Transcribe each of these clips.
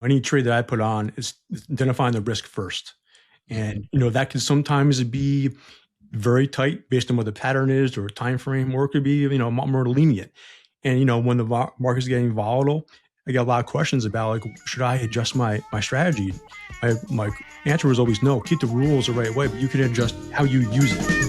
any trade that I put on is identifying the risk first. And, that can sometimes be very tight based on what the pattern is or time frame, or it could be, more lenient. And, when the market's getting volatile, I get a lot of questions about, like, should I adjust my strategy? My answer was always no. Keep the rules the right way, but you can adjust how you use it.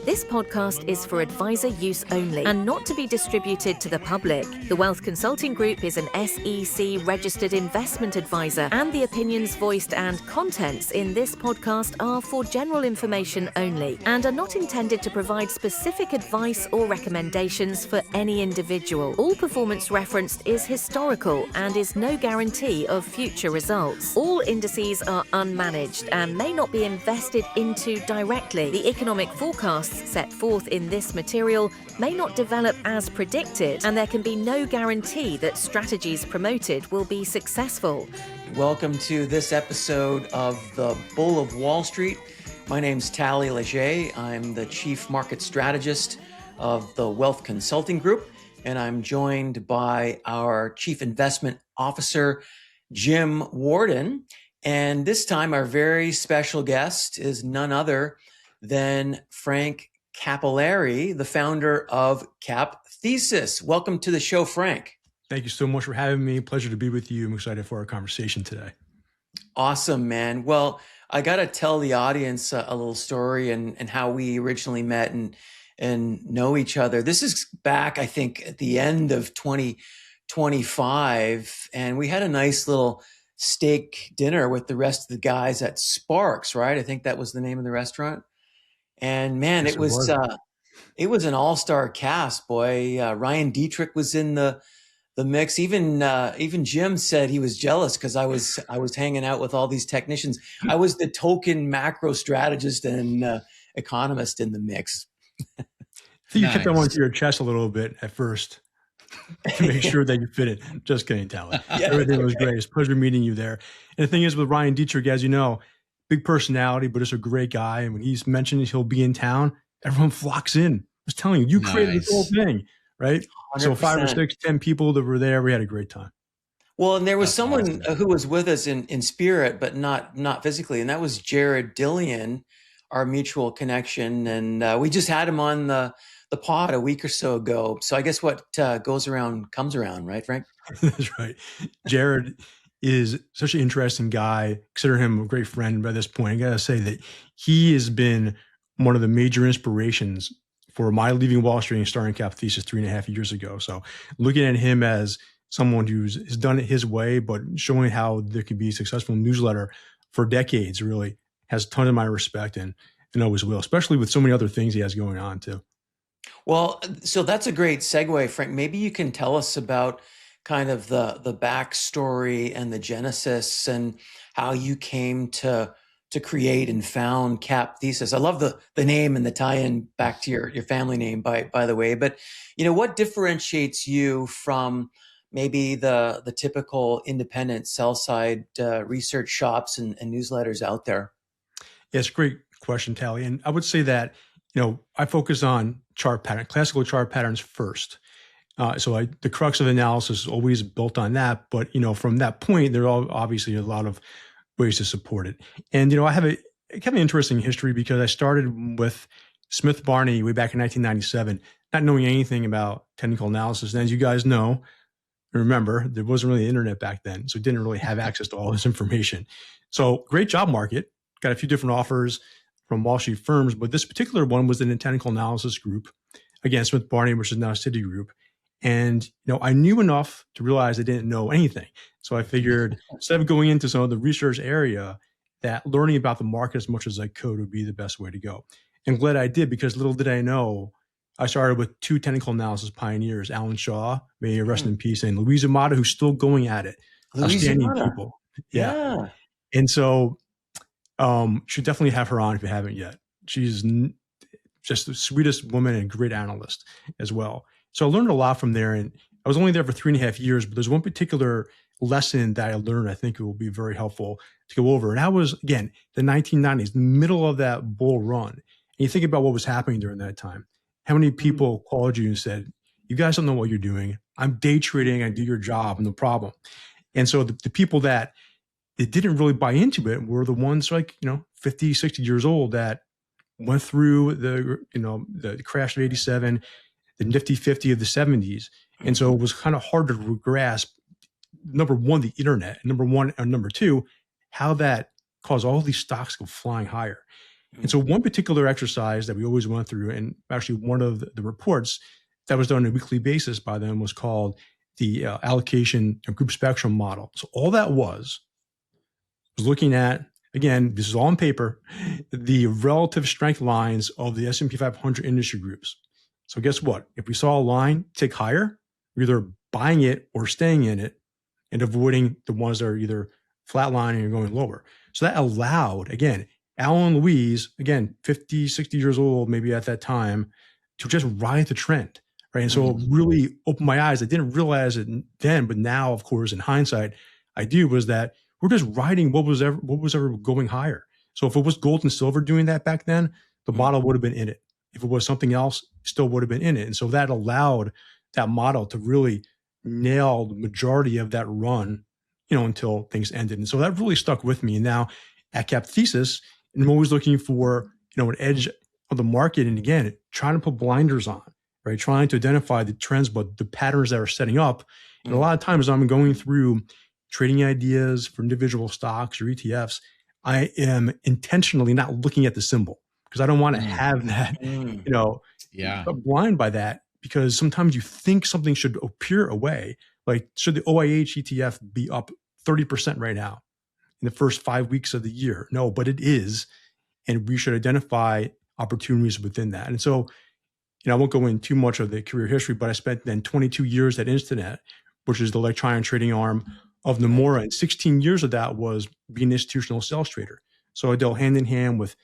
This podcast is for advisor use only and not to be distributed to the public. The Wealth Consulting Group is an SEC registered investment advisor, and the opinions voiced and contents in this podcast are for general information only and are not intended to provide specific advice or recommendations for any individual. All performance referenced is historical and is no guarantee of future results. All indices are unmanaged and may not be invested into directly. The economic forecasts set forth in this material may not develop as predicted, and there can be no guarantee that strategies promoted will be successful. Welcome to this episode of The Bull of Wall Street. My name's Talley, Léger. I'm the Chief Market Strategist of the Wealth Consulting Group, and I'm joined by our Chief Investment Officer, Jim Worden. And this time, our very special guest is none other than Frank Cappelleri, the founder of CappThesis. Welcome to the show, Frank. Thank you so much for having me. Pleasure to be with you. I'm excited for our conversation today. Awesome, man. Well, I got to tell the audience a little story and how we originally met and know each other. This is back, I think, at the end of 2025, and we had a nice little steak dinner with the rest of the guys at Sparks, right? I think that was the name of the restaurant. And man, yes, it was an all-star cast, boy. Ryan Dietrich was in the mix. Even Jim said he was jealous because I was hanging out with all these technicians. I was the token macro strategist and economist in the mix. I think you kept that one to your chest a little bit at first to make sure that you fit it. Just kidding, Talley. Yeah. Everything was great. It's a pleasure meeting you there. And the thing is, with Ryan Dietrich, as you know, big personality, but just a great guy. And when he's mentioned he'll be in town, everyone flocks in. I was telling you, created the whole thing, right? 100%. So 5 or 6, 10 people that were there. We had a great time. Well, and there was someone who was with us in spirit, but not physically. And that was Jared Dillian, our mutual connection. And we just had him on the pod a week or so ago. So I guess what goes around comes around, right, Frank? That's right. Jared is such an interesting guy. Consider him a great friend by this point. I got to say that he has been one of the major inspirations for my leaving Wall Street and starting CappThesis 3.5 years ago. So looking at him as someone has done it his way, but showing how there can be a successful newsletter for decades really has a ton of my respect and always will, especially with so many other things he has going on too. Well, so that's a great segue, Frank. Maybe you can tell us about kind of the backstory and the genesis and how you came to create and found CappThesis. I love the name and the tie-in back to your family name, by the way. But what differentiates you from maybe the typical independent sell-side research shops and newsletters out there? Yeah, it's a great question, Talley. And I would say that I focus on classical chart patterns first. So the crux of analysis is always built on that. But, from that point, there are obviously a lot of ways to support it. And, I have a kind of interesting history because I started with Smith Barney way back in 1997, not knowing anything about technical analysis. And as you guys know, remember, there wasn't really the internet back then. So didn't really have access to all this information. So great job market, got a few different offers from Wall Street firms. But this particular one was in a technical analysis group. Again, Smith Barney, which is now Citigroup. And, I knew enough to realize I didn't know anything. So I figured instead of going into some of the research area, that learning about the market as much as I could would be the best way to go. And glad I did, because little did I know, I started with 2 technical analysis pioneers, Alan Shaw, may he rest in peace, and Louise Amata, who's still going at it. Outstanding people. Yeah. And so should definitely have her on if you haven't yet. She's just the sweetest woman and great analyst as well. So I learned a lot from there, and I was only there for 3.5 years, but there's one particular lesson that I learned I think it will be very helpful to go over. And that was, again, the 1990s, the middle of that bull run. And you think about what was happening during that time. How many people called you and said, you guys don't know what you're doing. I'm day trading. I do your job, no problem. And so the people that it didn't really buy into it were the ones like, 50, 60 years old that went through the crash of 87, the nifty 50 of the 70s. And so it was kind of hard to grasp, number one, the internet, and number two, how that caused all these stocks to go flying higher. And so one particular exercise that we always went through, and actually one of the reports that was done on a weekly basis by them was called the allocation group spectrum model. So all that was looking at, again, this is all on paper, the relative strength lines of the S&P 500 industry groups. So guess what? If we saw a line tick higher, we're either buying it or staying in it and avoiding the ones that are either flatlining or going lower. So that allowed, again, Alan and Louise, again, 50, 60 years old, maybe at that time, to just ride the trend, right? And so it really opened my eyes. I didn't realize it then, but now, of course, in hindsight, I do, was that we're just riding what was ever going higher. So if it was gold and silver doing that back then, the model would have been in it. If it was something else, still would have been in it. And so that allowed that model to really nail the majority of that run, until things ended. And so that really stuck with me. And now at CappThesis, I'm always looking for, an edge of the market. And again, trying to put blinders on, right? Trying to identify the trends, but the patterns that are setting up. And a lot of times I'm going through trading ideas for individual stocks or ETFs. I am intentionally not looking at the symbol because I don't want to have that, blind by that, because sometimes you think something should appear a way. Like, should the OIH ETF be up 30% right now in the first 5 weeks of the year? No, but it is. And we should identify opportunities within that. And so, I won't go into too much of the career history, but I spent then 22 years at Instinet, which is the electronic trading arm of Nomura. And 16 years of that was being an institutional sales trader. So I dealt hand in hand with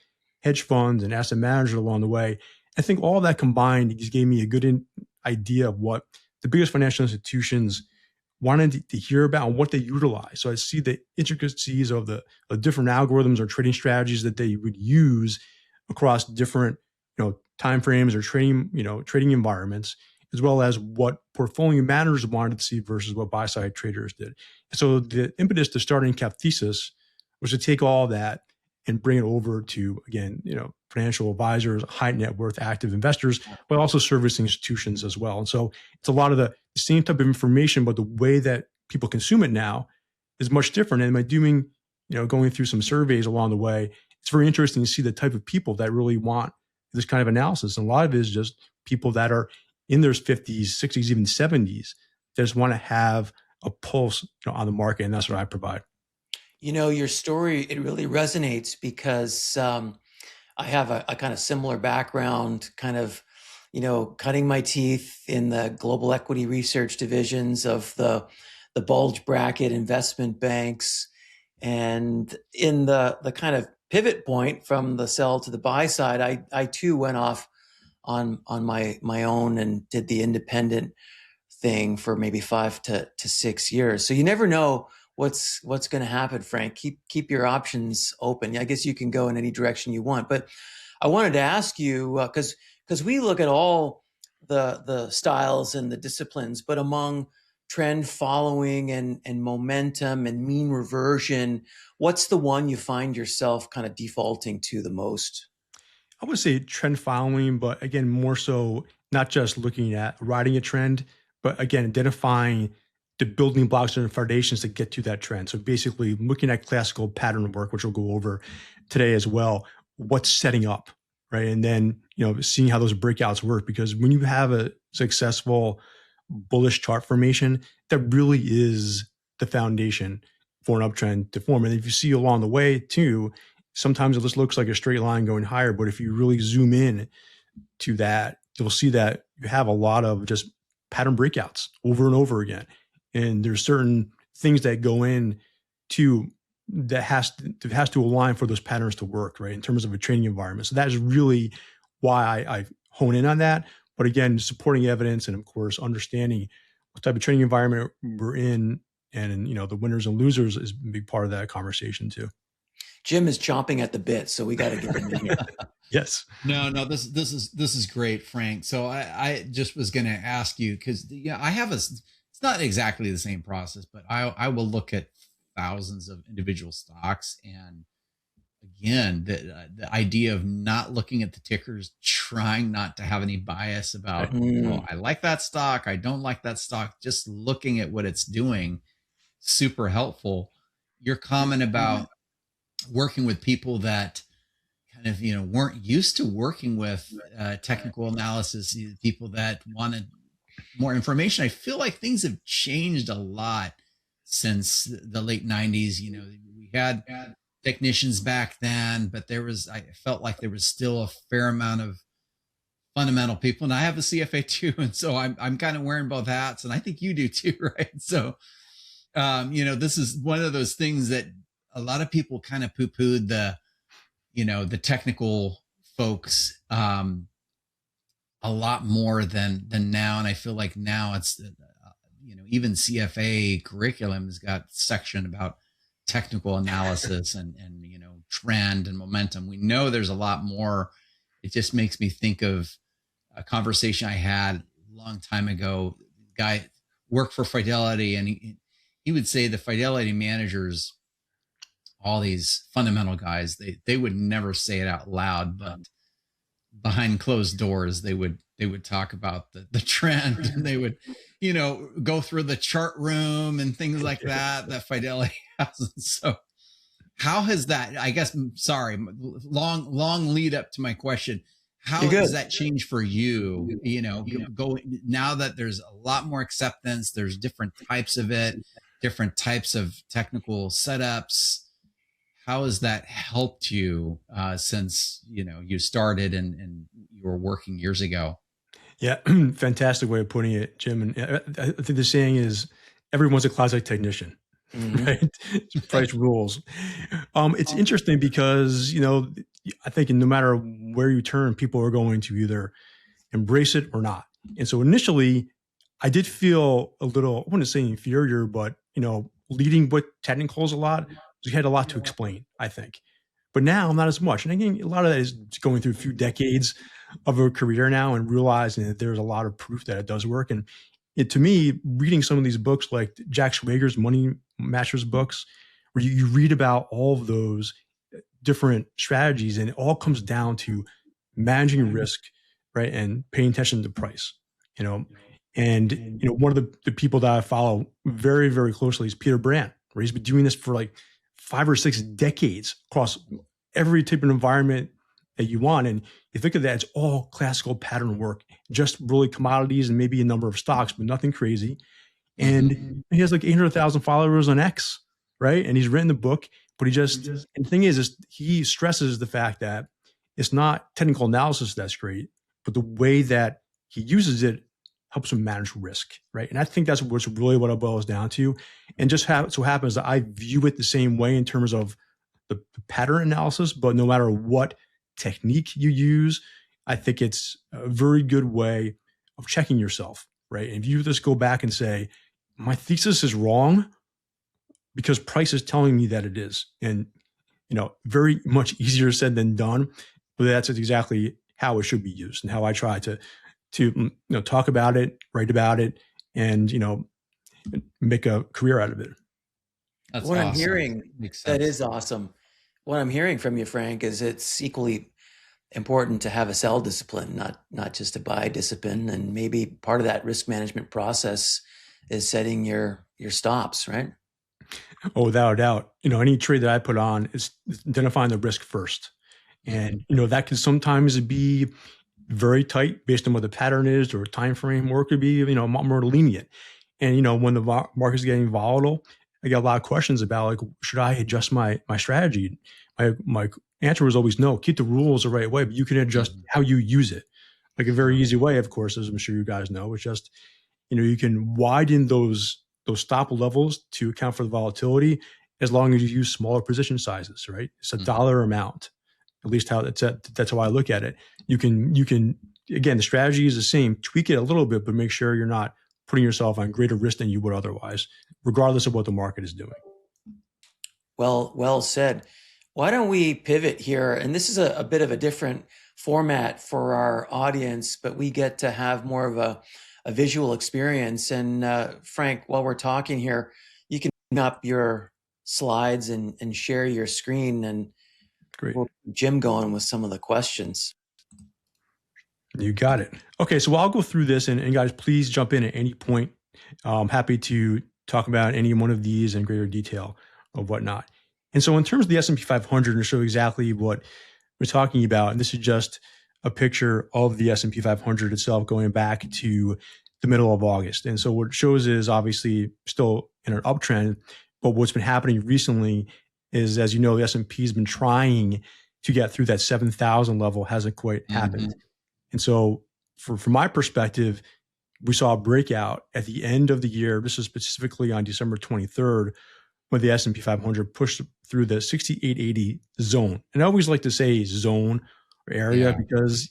hedge funds and asset managers along the way. I think all that combined just gave me a good idea of what the biggest financial institutions wanted to hear about and what they utilize. So I see the intricacies of the different algorithms or trading strategies that they would use across different, time frames or trading environments, as well as what portfolio managers wanted to see versus what buy-side traders did. So the impetus to starting CappThesis was to take all that and bring it over to, again, financial advisors, high net worth active investors, but also service institutions as well. And so it's a lot of the same type of information, but the way that people consume it now is much different. And by doing, going through some surveys along the way, it's very interesting to see the type of people that really want this kind of analysis. And a lot of it is just people that are in their 50s, 60s, even 70s, that just want to have a pulse on the market. And that's what I provide. Your story, it really resonates because I have a kind of similar background, kind of, cutting my teeth in the global equity research divisions of the bulge bracket investment banks. And in the kind of pivot point from the sell to the buy side, I too went off on my own and did the independent thing for maybe 5 to 6 years. So you never know what's going to happen, Frank. Keep your options open. I guess you can go in any direction you want. But I wanted to ask you, because we look at all the styles and the disciplines, but among trend following and momentum and mean reversion, what's the one you find yourself kind of defaulting to the most? I would say trend following, but again, more so not just looking at riding a trend, but again, identifying the building blocks and foundations to get to that trend. So basically looking at classical pattern work, which we'll go over today as well, what's setting up, right? And then, seeing how those breakouts work, because when you have a successful bullish chart formation, that really is the foundation for an uptrend to form. And if you see along the way too, sometimes it just looks like a straight line going higher, but if you really zoom in to that, you'll see that you have a lot of just pattern breakouts over and over again. And there's certain things that go in to that has to align for those patterns to work, right? In terms of a trading environment. So that is really why I hone in on that. But again, supporting evidence and of course, understanding what type of trading environment we're in and, the winners and losers is a big part of that conversation too. Jim is chomping at the bit, so we got to get him in here. Yes. No, this is great, Frank. So I just was going to ask you, because I have it's not exactly the same process, but I will look at thousands of individual stocks, and again, the idea of not looking at the tickers, trying not to have any bias about, well, I like that stock, I don't like that stock, just looking at what it's doing, super helpful. Your comment about working with people that kind of, weren't used to working with technical analysis, people that wanted more information. I feel like things have changed a lot since the late 90s. We had technicians back then, but I felt like there was still a fair amount of fundamental people, and I have a CFA too, and so I'm kind of wearing both hats, and I think you do too, right? So this is one of those things that a lot of people kind of poo-pooed the technical folks a lot more than now, and I feel like now it's even CFA curriculum has got section about technical analysis and trend and momentum. We know there's a lot more. It just makes me think of a conversation I had a long time ago. Guy worked for Fidelity, and he would say the Fidelity managers, all these fundamental guys, they would never say it out loud, but behind closed doors, they would talk about the trend, and they would, go through the chart room and things like that Fidelity has. So how has that, I guess, sorry, long lead up to my question. How has that changed for you? Going now that there's a lot more acceptance, there's different types of it, different types of technical setups. How has that helped you since you started and you were working years ago? Yeah, fantastic way of putting it, Jim. And I think the saying is, everyone's a closet technician, right? Price rules. It's interesting because I think no matter where you turn, people are going to either embrace it or not. And so initially, I did feel a little, I wouldn't say inferior, but leading with technicals a lot. We had a lot to explain, I think. But now not as much. And again, a lot of that is going through a few decades of a career now and realizing that there's a lot of proof that it does work. And to me, reading some of these books like Jack Schwager's Money Masters books, where you read about all of those different strategies, and it all comes down to managing risk, right? And paying attention to price, And one of the people that I follow very, very closely is Peter Brandt, where he's been doing this for like 5 or 6 decades across every type of environment that you want. And you think of that, it's all classical pattern work, just really commodities and maybe a number of stocks, but nothing crazy. And he has like 800,000 followers on X, right? And he's written the book, but and the thing is he stresses the fact that it's not technical analysis that's great, but the way that he uses it helps him manage risk, right? And I think that's what's really what it boils down to. And just so happens that I view it the same way in terms of the pattern analysis, but no matter what technique you use, I think it's a very good way of checking yourself, right? And if you just go back and say, my thesis is wrong because price is telling me that it is. And, very much easier said than done, but that's exactly how it should be used and how I try to talk about it, write about it, and make a career out of it. That's what awesome. I'm hearing. That is awesome. What I'm hearing from you, Frank, is it's equally important to have a sell discipline, not just a buy discipline. And maybe part of that risk management process is setting your stops, right? Oh, without a doubt. Any trade that I put on is identifying the risk first. And, that can sometimes be very tight based on what the pattern is or time frame, or it could be, more lenient. And, when the market's getting volatile, I get a lot of questions about like, should I adjust my strategy? My answer was always no, keep the rules the right way, but you can adjust how you use it. Like a very easy way, of course, as I'm sure you guys know, is just, you can widen those stop levels to account for the volatility as long as you use smaller position sizes, right? It's a dollar amount, at least that's how I look at it. You can, again, the strategy is the same, tweak it a little bit, but make sure you're not putting yourself on greater risk than you would otherwise, regardless of what the market is doing. Well said. Why don't we pivot here? And this is a bit of a different format for our audience, but we get to have more of a visual experience. And Frank, while we're talking here, you can bring up your slides and share your screen, and Great. we'll keep Jim going with some of the questions. You got it. Okay, so I'll go through this, and guys, please jump in at any point. I'm happy to talk about any one of these in greater detail or whatnot. And so in terms of the S&P 500, to show exactly what we're talking about, and this is just a picture of the S&P 500 itself going back to the middle of August. And so what it shows is obviously still in an uptrend, but what's been happening recently is, as you know, the S&P has been trying to get through that 7,000 level, hasn't quite happened. And so from my perspective, we saw a breakout at the end of the year. This is specifically on December 23rd, when the S&P 500 pushed through the 6880 zone. And I always like to say zone or area because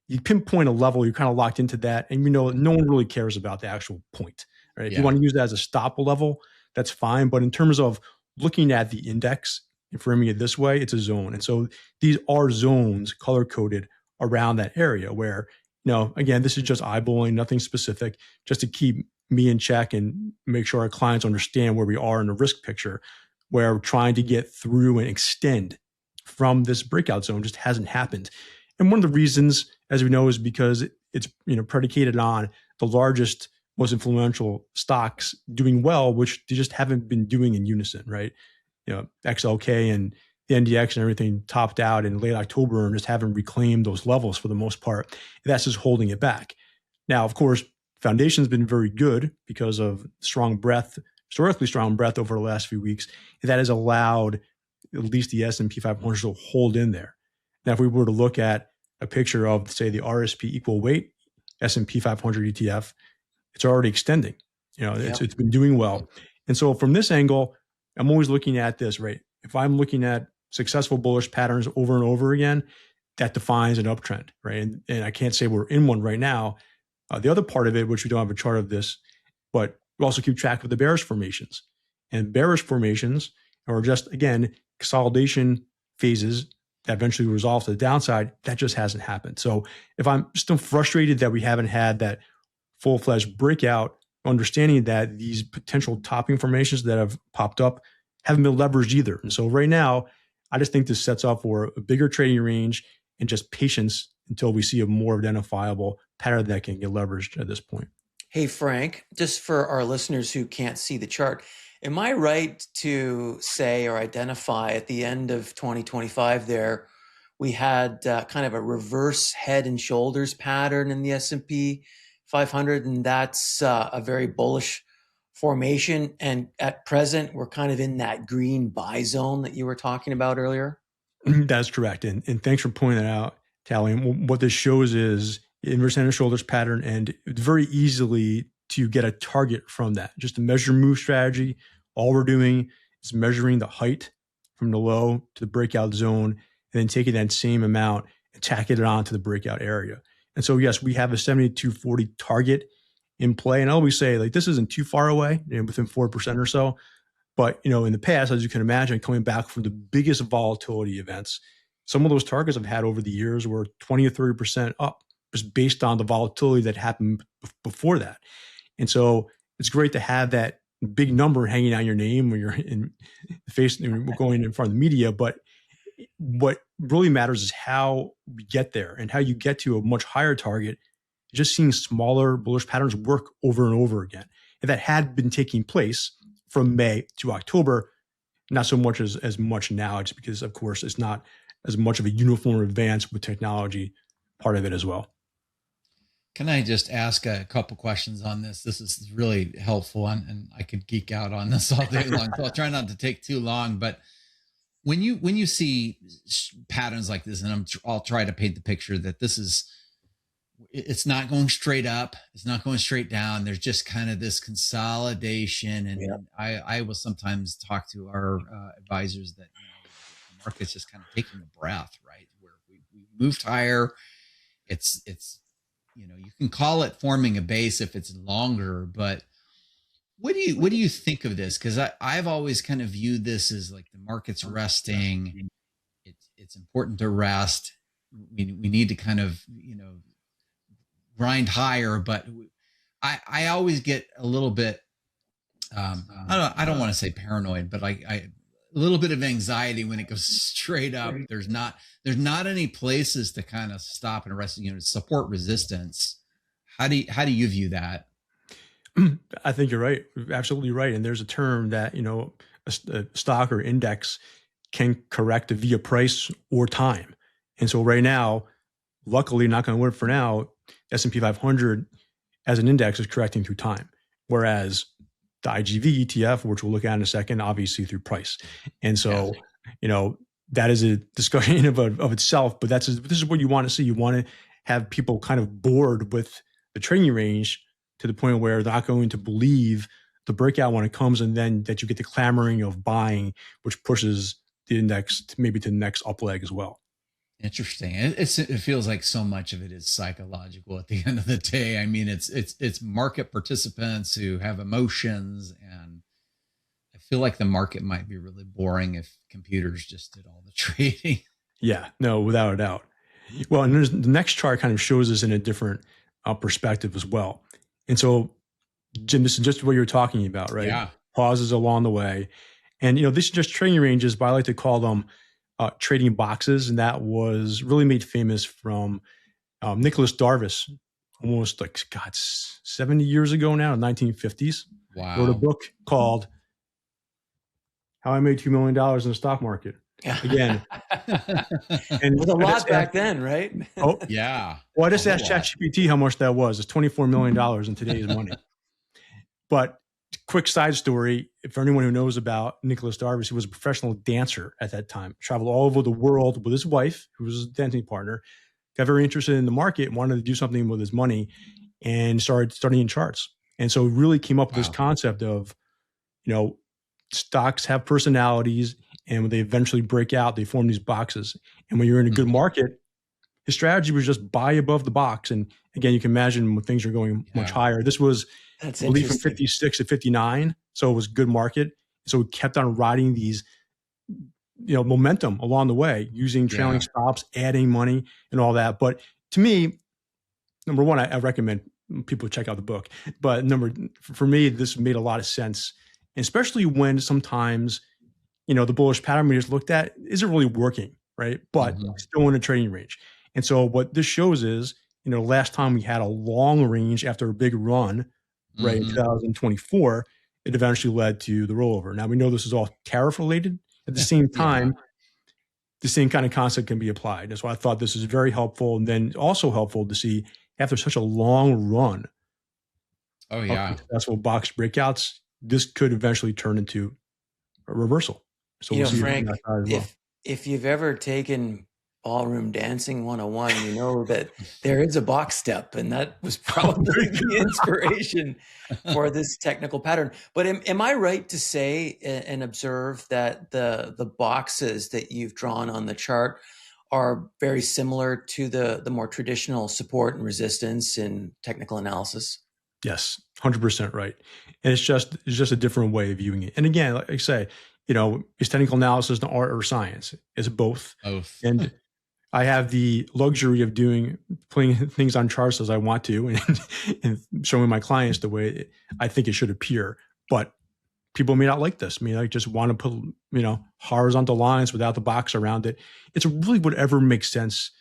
you pinpoint a level, you're kind of locked into that. And no one really cares about the actual point, right? If you want to use that as a stop level, that's fine. But in terms of looking at the index and framing it this way, it's a zone. And so these are zones color coded around that area where, again, this is just eyeballing, nothing specific, just to keep me in check and make sure our clients understand where we are in the risk picture, where we're trying to get through and extend from this breakout zone just hasn't happened. And one of the reasons, as we know, is because it's predicated on the largest, most influential stocks doing well, which they just haven't been doing in unison, right? XLK and the NDX and everything topped out in late October and just haven't reclaimed those levels for the most part. That's just holding it back. Now, of course, Foundation's been very good because of historically strong breadth over the last few weeks. And that has allowed at least the S&P 500 to hold in there. Now, if we were to look at a picture of, say, the RSP equal weight S&P 500 ETF, it's already extending. It's been doing well. And so from this angle, I'm always looking at this, right? If I'm looking at successful bullish patterns over and over again, that defines an uptrend, right? And I can't say we're in one right now. The other part of it, which we don't have a chart of this, but we also keep track of the bearish formations. And bearish formations are just, again, consolidation phases that eventually resolve to the downside. That just hasn't happened. So if I'm still frustrated that we haven't had that full-fledged breakout, understanding that these potential topping formations that have popped up haven't been leveraged either. And so right now, I just think this sets up for a bigger trading range and just patience until we see a more identifiable pattern that can get leveraged at this point. Hey, Frank, just for our listeners who can't see the chart, am I right to say or identify at the end of 2025 there, we had kind of a reverse head and shoulders pattern in the S&P 500, and that's a very bullish formation. And at present, we're kind of in that green buy zone that you were talking about earlier? That's correct. And thanks for pointing that out, Talley. And what this shows is inverse head and shoulders pattern, and very easily to get a target from that. Just a measure move strategy. All we're doing is measuring the height from the low to the breakout zone, and then taking that same amount and tacking it on to the breakout area. And so, yes, we have a 7240 target in play. And I always say, this isn't too far away, within 4% or so. But, in the past, as you can imagine, coming back from the biggest volatility events, some of those targets I've had over the years were 20 or 30% up, just based on the volatility that happened before that. And so it's great to have that big number hanging on your name when you're in the face, going in front of the media. But what really matters is how we get there, and how you get to a much higher target. Just seeing smaller bullish patterns work over and over again. And that had been taking place from May to October, not so much as much now, just because, of course, it's not as much of a uniform advance with technology part of it as well. Can I just ask a couple questions on this? This is really helpful, and I could geek out on this all day long, so I'll try not to take too long. But when you see patterns like this, and I'll try to paint the picture that it's not going straight up, it's not going straight down. There's just kind of this consolidation, and I will sometimes talk to our advisors that the market's just kind of taking a breath, right? Where we moved higher. It's you can call it forming a base if it's longer, but what do you think of this? Because I've always kind of viewed this as like the market's resting, It's important to rest. We need to kind of, grind higher, but I always get a little bit, I don't want to say paranoid, but I a little bit of anxiety when it goes straight up. There's not any places to kind of stop and rest, support resistance. How do you view that? I think you're right. Absolutely right. And there's a term that, a stock or index can correct via price or time. And so right now, luckily, not going to work for now, S&P 500 as an index is correcting through time. Whereas the IGV ETF, which we'll look at in a second, obviously through price. And so, that is a discussion of itself, but this is what you want to see. You want to have people kind of bored with the trading range to the point where they're not going to believe the breakout when it comes, and then that you get the clamoring of buying, which pushes the index maybe to the next up leg as well. Interesting. It feels like so much of it is psychological at the end of the day. I mean, it's market participants who have emotions, and I feel like the market might be really boring if computers just did all the trading. Yeah, no, without a doubt. Well, and the next chart kind of shows us in a different perspective as well. And so, Jim, this is just what you were talking about, right? Yeah. Pauses along the way. And, this is just trading ranges, but I like to call them trading boxes. And that was really made famous from Nicholas Darvis, almost 70 years ago now, in the 1950s. Wow. Wrote a book called How I Made $2 Million in the Stock Market. Again. And with a lot back then, right? Oh, yeah. Well, I just asked ChatGPT how much that was. It's $24 million in today's money. But quick side story, for anyone who knows about Nicholas Darvis, he was a professional dancer at that time, traveled all over the world with his wife, who was his dancing partner, got very interested in the market, wanted to do something with his money, and started studying charts. And so really came up with this concept of, stocks have personalities, and when they eventually break out, they form these boxes. And when you're in a good market, his strategy was just buy above the box. And again, you can imagine when things are going much higher. This was, I believe, from 56 to 59. So it was good market. So we kept on riding these, momentum along the way, using trailing stops, adding money and all that. But to me, number one, I recommend people check out the book. But for me, this made a lot of sense, and especially when sometimes, the bullish pattern we just looked at isn't really working, right? But still in a trading range. And so what this shows is, last time we had a long range after a big run, right, in 2024, it eventually led to the rollover. Now we know this is all tariff related. At the same time, the same kind of concept can be applied. That's why I thought this is very helpful. And then also helpful to see after such a long run of successful box breakouts, this could eventually turn into a reversal. So we'll see Frank, if you've ever taken Ballroom Dancing 101, you know that there is a box step, and that was probably the inspiration for this technical pattern. But am I right to say and observe that the boxes that you've drawn on the chart are very similar to the more traditional support and resistance in technical analysis? Yes, 100% right. And it's just a different way of viewing it. And again, like I say, is technical analysis an art or science? It's both. And I have the luxury of putting things on charts as I want to and showing my clients the way I think it should appear. But people may not like this. I mean, I just want to put, horizontal lines without the box around it. It's really whatever makes sense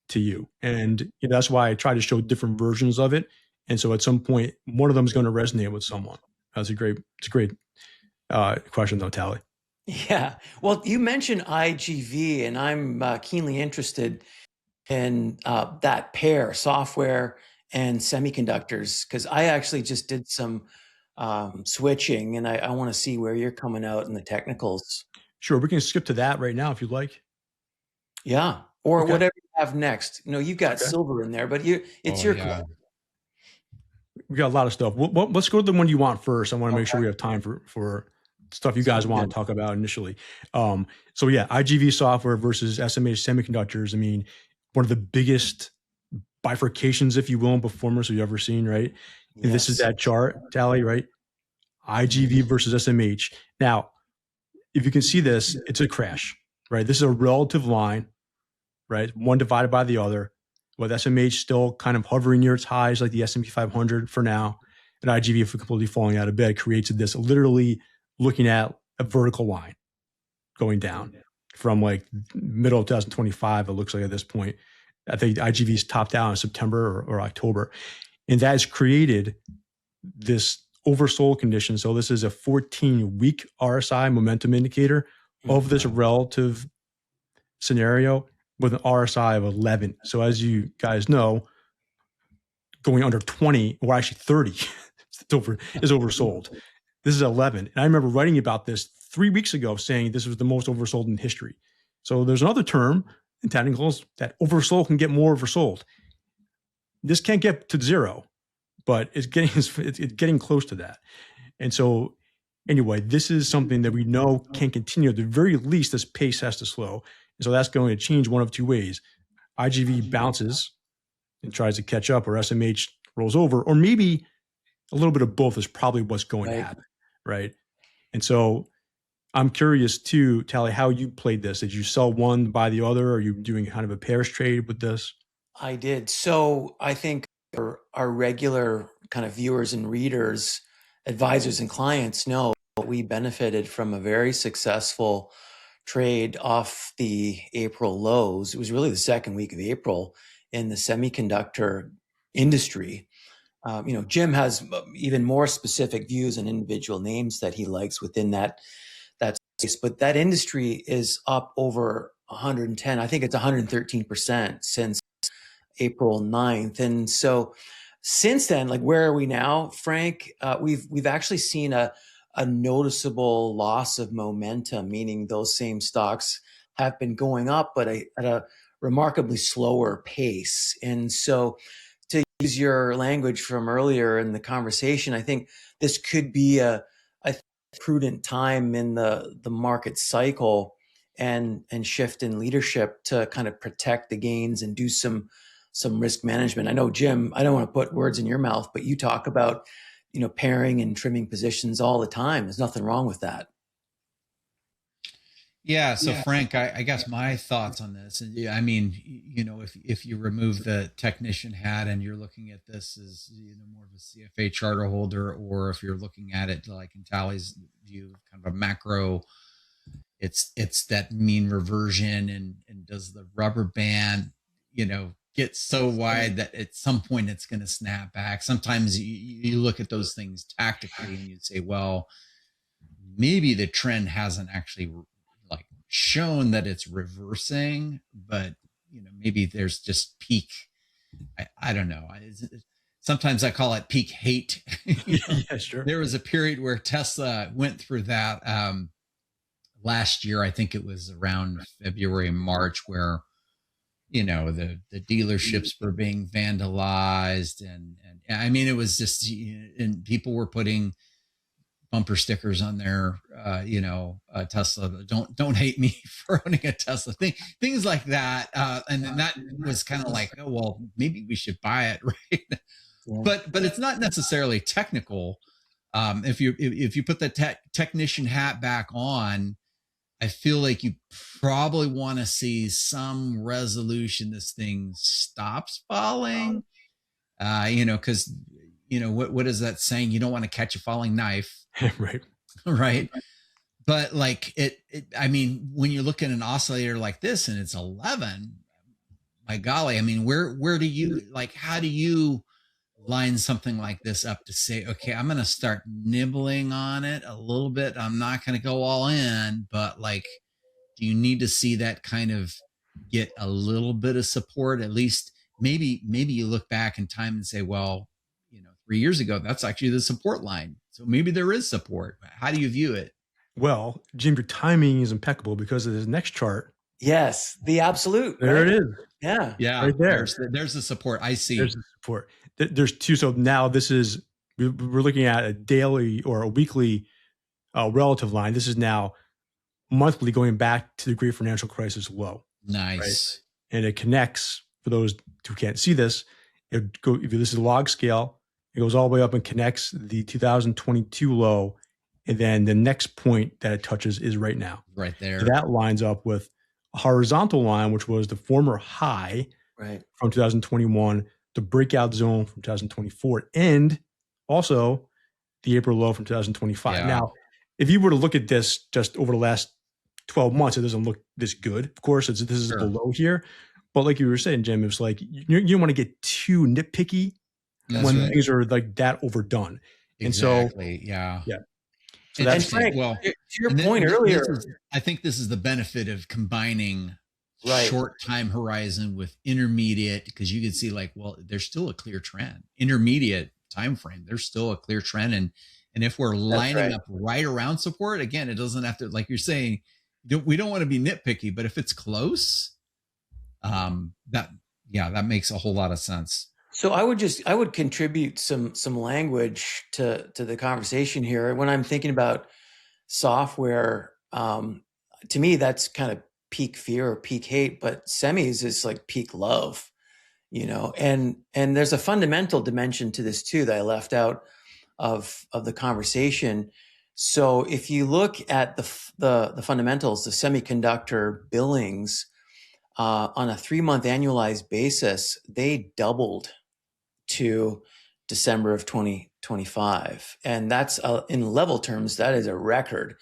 to you. And that's why I try to show different versions of it. And so at some point, one of them is going to resonate with someone. It's a great question though, Talley. Yeah. Well, you mentioned IGV, and I'm keenly interested in that pair, software and semiconductors, because I actually just did some switching, and I want to see where you're coming out in the technicals. Sure. We can skip to that right now if you'd like. Yeah. Or whatever you have next. You've got silver in there, but it's your call. We got a lot of stuff. Let's go to the one you want first. I want to make sure we have time for stuff you guys want to talk about initially. So yeah, IGV software versus SMH semiconductors. I mean, one of the biggest bifurcations, if you will, in performance you've ever seen, right? And this is that chart, Talley, right? IGV versus SMH. Now, if you can see this, it's a crash, right? This is a relative line. right? One divided by the other, with SMH still kind of hovering near its highs like the S&P 500 for now, and IGV if completely falling out of bed creates this literally looking at a vertical line going down from like middle of 2025, it looks like at this point. I think IGV's topped out in September or October. And that has created this oversold condition. So this is a 14-week RSI momentum indicator of this relative scenario with an RSI of 11. So as you guys know, going under 20 or actually 30 is oversold. This is 11. And I remember writing about this 3 weeks ago saying this was the most oversold in history. So there's another term in technicals that oversold can get more oversold. This can't get to zero, but it's getting close to that. And so anyway, this is something that we know can continue. At the very least, this pace has to slow. And so that's going to change one of two ways. IGV bounces and tries to catch up, or SMH rolls over, or maybe a little bit of both is probably what's going to happen, right? And so I'm curious too, Talley, how you played this. Did you sell one, buy the other? Are you doing kind of a pairs trade with this? I did. So I think our regular kind of viewers and readers, advisors and clients know we benefited from a very successful trade off the April lows. It was really the second week of April in the semiconductor industry. Jim has even more specific views on individual names that he likes within that space, but that industry is up over 110. I think it's 113% since April 9th. And so since then, like, where are we now, Frank? We've actually seen a noticeable loss of momentum, meaning those same stocks have been going up, but at a remarkably slower pace. And so, to use your language from earlier in the conversation, I think this could be a prudent time in the market cycle and shift in leadership to kind of protect the gains and do some risk management. I know, Jim, I don't want to put words in your mouth, but you talk about, pairing and trimming positions all the time. There's nothing wrong with that. Yeah. So Frank, I guess my thoughts on this, and I mean, if you remove the technician hat and you're looking at this as more of a CFA charter holder, or if you're looking at it like in Talley's view, kind of a macro, it's that mean reversion, and does the rubber band, get so wide that at some point it's going to snap back. Sometimes you look at those things tactically and you say, well, maybe the trend hasn't actually shown that it's reversing, but maybe there's just peak. I don't know. Sometimes I call it peak hate. Yeah, sure. There was a period where Tesla went through that last year. I think it was around February, March, where the dealerships were being vandalized, and I mean, it was just, and people were putting bumper stickers on their, Tesla. Don't hate me for owning a Tesla. Things like that. And then that was kind of like, oh, well, maybe we should buy it, right? Yeah. But it's not necessarily technical. If you put the technician hat back on, I feel like you probably want to see some resolution. This thing stops falling, because what is that saying? You don't want to catch a falling knife. Right. Right. But like I mean, when you look at an oscillator like this and it's 11, my golly, I mean, where do you, how do you line something like this up to say, okay, I'm going to start nibbling on it a little bit. I'm not going to go all in, but do you need to see that kind of get a little bit of support? At least maybe you look back in time and say, well, 3 years ago, that's actually the support line. So maybe there is support. How do you view it? Well, Jim, your timing is impeccable because of this next chart. Yes, the absolute. There right? it is. Yeah. Yeah. Right there. There's the support. I see. There's the support. There's two. So now we're looking at a daily or a weekly relative line. This is now monthly going back to the great financial crisis low. Nice. Right? And it connects, for those who can't see this, if this is a log scale, it goes all the way up and connects the 2022 low. And then the next point that it touches is right now. Right there. So that lines up with horizontal line, which was the former high Right. from 2021, the breakout zone from 2024, and also the April low from 2025. Yeah. Now, if you were to look at this just over the last 12 months, it doesn't look this good. Of course, this is Sure. below here. But like you were saying, Jim, it's like you don't want to get too nitpicky That's when right. things are like that overdone. Exactly. And so, Yeah. yeah. So And, that's Frank, well, to your and point earlier, I think this is the benefit of combining Right. short time horizon with intermediate, because you can see like, well, there's still a clear trend. Intermediate time frame, there's still a clear trend. And if we're lining right. up right around support, again, it doesn't have to, like you're saying, we don't want to be nitpicky, but if it's close, that makes a whole lot of sense. So I would contribute some language to the conversation here. When I'm thinking about software, to me that's kind of peak fear or peak hate, but semis is like peak love, and there's a fundamental dimension to this too that I left out of the conversation. So if you look at the fundamentals, the semiconductor billings on a 3-month annualized basis, they doubled to December of 2025. And that's in level terms, that is a record.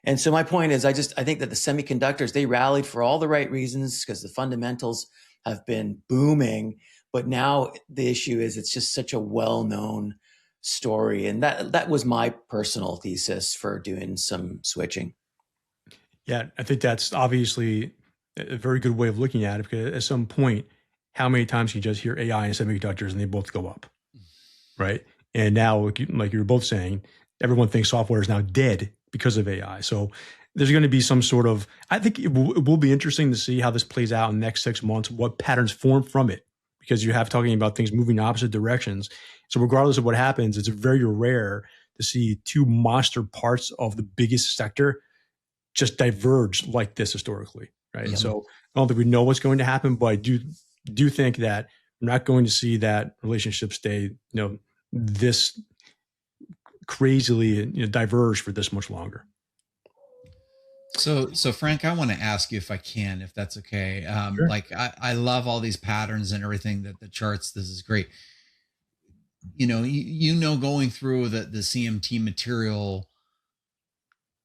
And so my point is, I think that the semiconductors, they rallied for all the right reasons because the fundamentals have been booming. But now the issue is it's just such a well-known story. And that was my personal thesis for doing some switching. Yeah, I think that's obviously a very good way of looking at it, because at some point, how many times can you just hear AI and semiconductors and they both go up, right? And now, like you were both saying, everyone thinks software is now dead because of AI. So there's going to be some sort of, I think it will be interesting to see how this plays out in the next 6 months, what patterns form from it, because you have talking about things moving in opposite directions. So regardless of what happens, it's very rare to see two monster parts of the biggest sector just diverge like this historically, right? Yeah. So I don't think we know what's going to happen, but I do think that we're not going to see that relationship stay, this crazily diverge for this much longer. So Frank, I want to ask you, if I can, if that's okay. Sure. Like I love all these patterns and everything, that the charts, this is great. Going through the CMT material,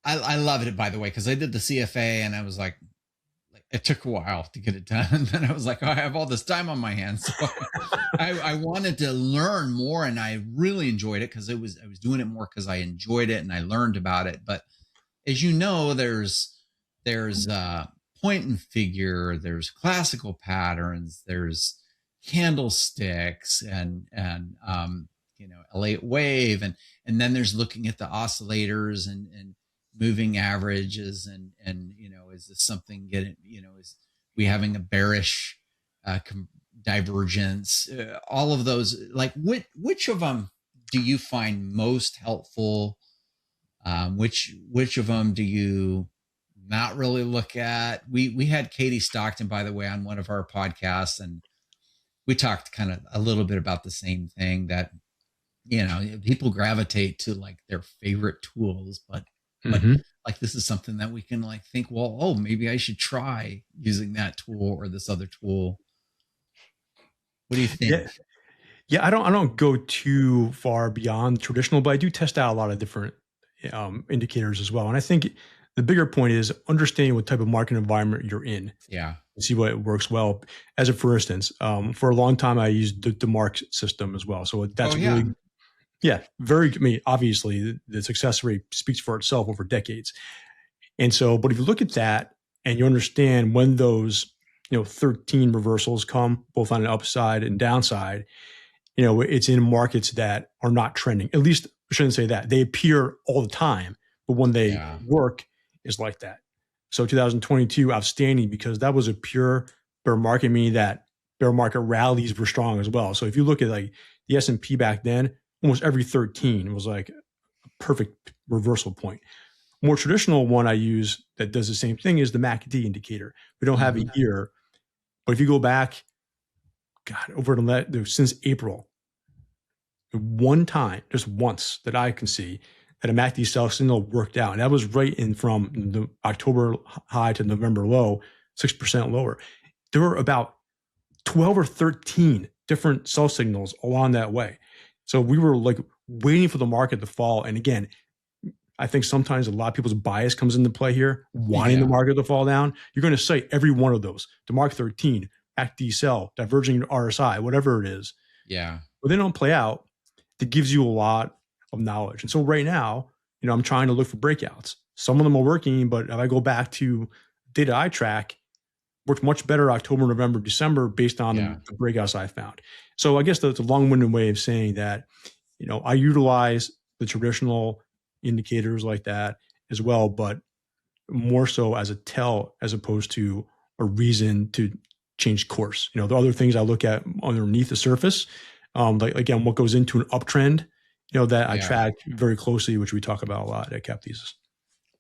I love it, by the way, because I did the CFA and I was like, it took a while to get it done. And then I was like, I have all this time on my hands. So I wanted to learn more, and I really enjoyed it because I was doing it more because I enjoyed it and I learned about it. But as you know, there's point and figure, there's classical patterns, there's candlesticks and L8 wave, and then there's looking at the oscillators and moving averages, and is this something getting, is we having a bearish divergence, all of those, like which of them do you find most helpful? Which of them do you not really look at? We had Katie Stockton, by the way, on one of our podcasts, and we talked kind of a little bit about the same thing, that people gravitate to like their favorite tools, but like this is something that we can like think, well, oh, maybe I should try using that tool or this other tool. What do you think? Yeah, I don't go too far beyond traditional, but I do test out a lot of different indicators as well. And I think the bigger point is understanding what type of market environment you're in. Yeah. And see what works well. As a, for instance, for a long time, I used the DeMark system as well. So that's really, very, obviously the success rate speaks for itself over decades. And so, but if you look at that and you understand when those, 13 reversals come both on an upside and downside, it's in markets that are not trending. At least I shouldn't say that. They appear all the time, but when they work is like that. So 2022, outstanding, because that was a pure bear market, meaning that bear market rallies were strong as well. So if you look at like the S&P back then, almost every 13 was like a perfect reversal point. More traditional one I use that does the same thing is the MACD indicator. We don't have it here, but if you go back, since April, one time, just once that I can see that a MACD sell signal worked out. And that was right in from the October high to November low, 6% lower. There were about 12 or 13 different sell signals along that way. So we were like waiting for the market to fall. And again, I think sometimes a lot of people's bias comes into play here, wanting the market to fall down. You're going to say every one of those, the mark 13, act decel, diverging RSI, whatever it is. Yeah. But they don't play out. That gives you a lot of knowledge. And so right now, I'm trying to look for breakouts. Some of them are working, but if I go back to data I track, worked much better October, November, December based on the breakouts I found. So I guess that's a long-winded way of saying that, I utilize the traditional indicators like that as well, but more so as a tell as opposed to a reason to change course. The other things I look at underneath the surface, like again, what goes into an uptrend, that I track very closely, which we talk about a lot at CappThesis.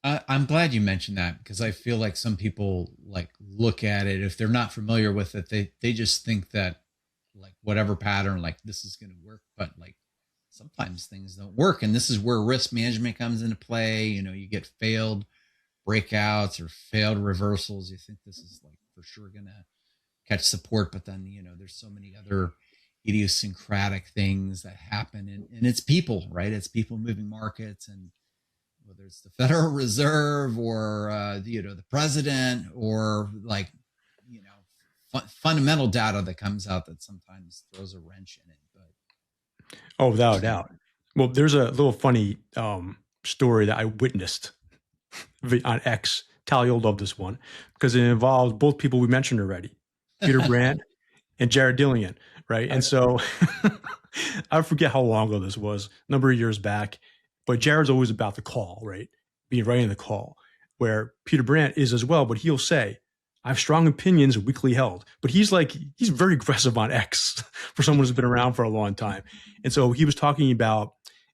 I'm glad you mentioned that, because I feel like some people like look at it, if they're not familiar with it, they just think that like whatever pattern, like this is going to work, but like sometimes things don't work. And this is where risk management comes into play. You get failed breakouts or failed reversals. You think this is like for sure going to catch support, but then, there's so many other idiosyncratic things that happen, and it's people, right? It's people moving markets, and whether it's the Federal Reserve or the president, or like fundamental data that comes out that sometimes throws a wrench in it. But without a doubt. Well, there's a little funny story that I witnessed on X. Talley will love this one because it involves both people we mentioned already, Peter Brandt and Jared Dillian, right? And so I forget how long ago this was, a number of years back, but Jared's always about the call, right? Being right in the call, where Peter Brandt is as well, but he'll say, I have strong opinions weakly held, but he's very aggressive on X for someone who's been around for a long time. And so he was talking about,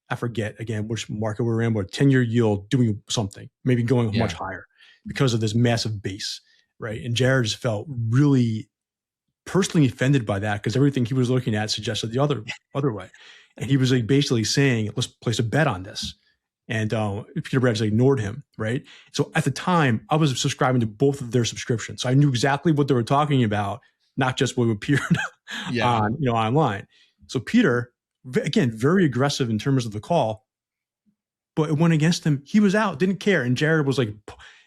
I forget again, which market we're in, but 10-year yield doing something, maybe going much higher because of this massive base, right? And Jared just felt really personally offended by that because everything he was looking at suggested the other way. And he was like basically saying, let's place a bet on this. And Peter Brandt ignored him, right? So at the time, I was subscribing to both of their subscriptions. So I knew exactly what they were talking about, not just what appeared on, online. So Peter, again, very aggressive in terms of the call, but it went against him. He was out, didn't care. And Jared was like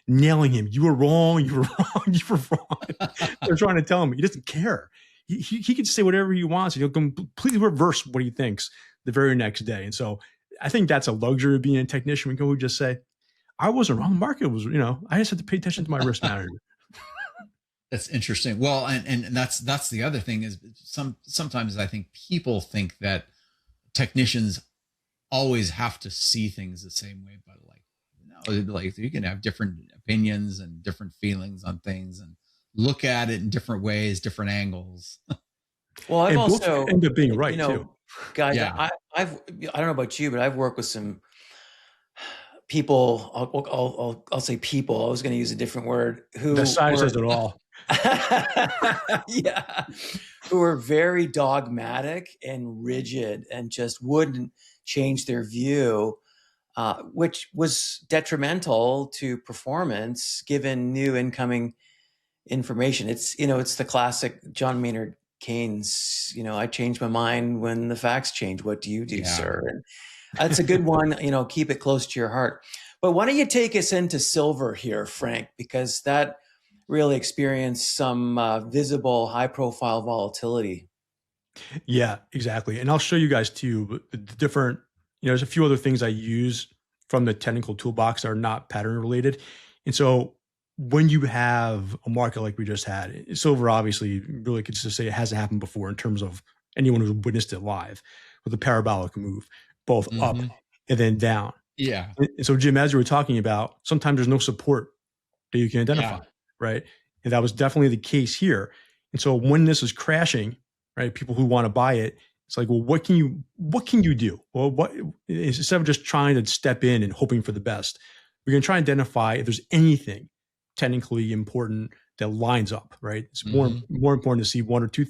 nailing him. You were wrong. You were wrong. You were wrong. They're trying to tell him he doesn't care. He can say whatever he wants. He'll completely reverse what he thinks the very next day. And so I think that's a luxury of being a technician. We can just say, I wasn't wrong. The market was, I just had to pay attention to my risk manager. That's interesting. Well, and that's the other thing is sometimes I think people think that technicians always have to see things the same way, but like you can have different opinions and different feelings on things and look at it in different ways, different angles. Well, I've also end up being right too. Guys, I don't know about you, but I've worked with some people. I'll say people. I was going to use a different word. Who the size says it all. Who are very dogmatic and rigid and just wouldn't change their view, which was detrimental to performance given new incoming information. It's the classic John Maynard Keynes, I change my mind when the facts change. What do you do, sir? And that's a good one, keep it close to your heart. But why don't you take us into silver here, Frank, because that really experienced some visible high profile volatility. Yeah, exactly. And I'll show you guys too, the different, there's a few other things I use from the technical toolbox that are not pattern related. And so when you have a market like we just had, silver obviously really could just say it hasn't happened before in terms of anyone who's witnessed it live with a parabolic move, both up and then down. Yeah. And so Jim, as you were talking about, sometimes there's no support that you can identify, right? And that was definitely the case here. And so when this is crashing, right, people who want to buy it, it's like, well, what can you do? Well, instead of just trying to step in and hoping for the best, we're going to try and identify if there's anything technically important that lines up, right? It's more important to see one or two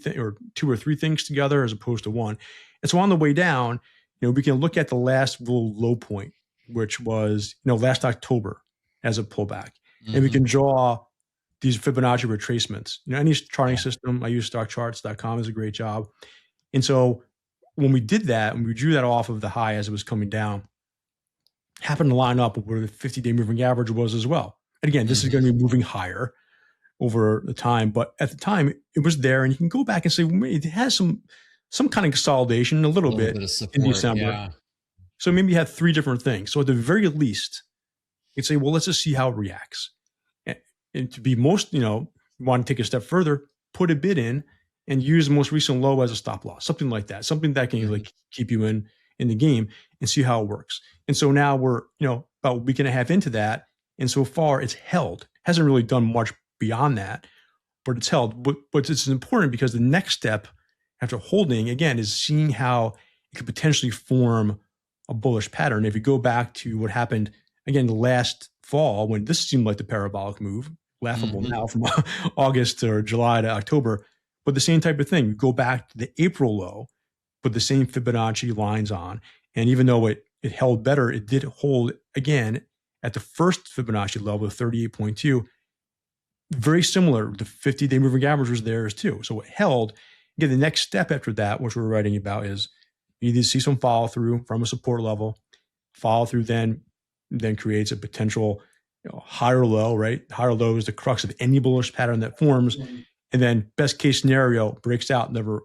or three things together as opposed to one. And so on the way down, we can look at the last real low point, which was, last October as a pullback. And we can draw these Fibonacci retracements. Any charting system, I use stockcharts.com, is a great job. And so when we did that, and we drew that off of the high as it was coming down, happened to line up with where the 50-day moving average was as well. And again, this is going to be moving higher over the time, but at the time it was there, and you can go back and say, well, it has some kind of consolidation, a little bit of support, in December. Yeah. So maybe you have three different things. So at the very least, you'd say, well, let's just see how it reacts. And to be most, want to take a step further, put a bid in and use the most recent low as a stop loss, something like that, something that can like keep you in the game and see how it works. And so now we're, about a week and a half into that. And so far it's held, hasn't really done much beyond that, but it's held. But it's important because the next step after holding, again, is seeing how it could potentially form a bullish pattern. If you go back to what happened, again, last fall, when this seemed like the parabolic move, laughable now from August or July to October, but the same type of thing. You go back to the April low, put the same Fibonacci lines on, and even though it held better, it did hold again at the first Fibonacci level of 38.2. Very similar. The 50-day moving average was there too. So it held. Again, the next step after that, which we're writing about, is you need to see some follow through from a support level. Follow through then creates a potential higher low, right? Higher low is the crux of any bullish pattern that forms. And then best case scenario breaks out, never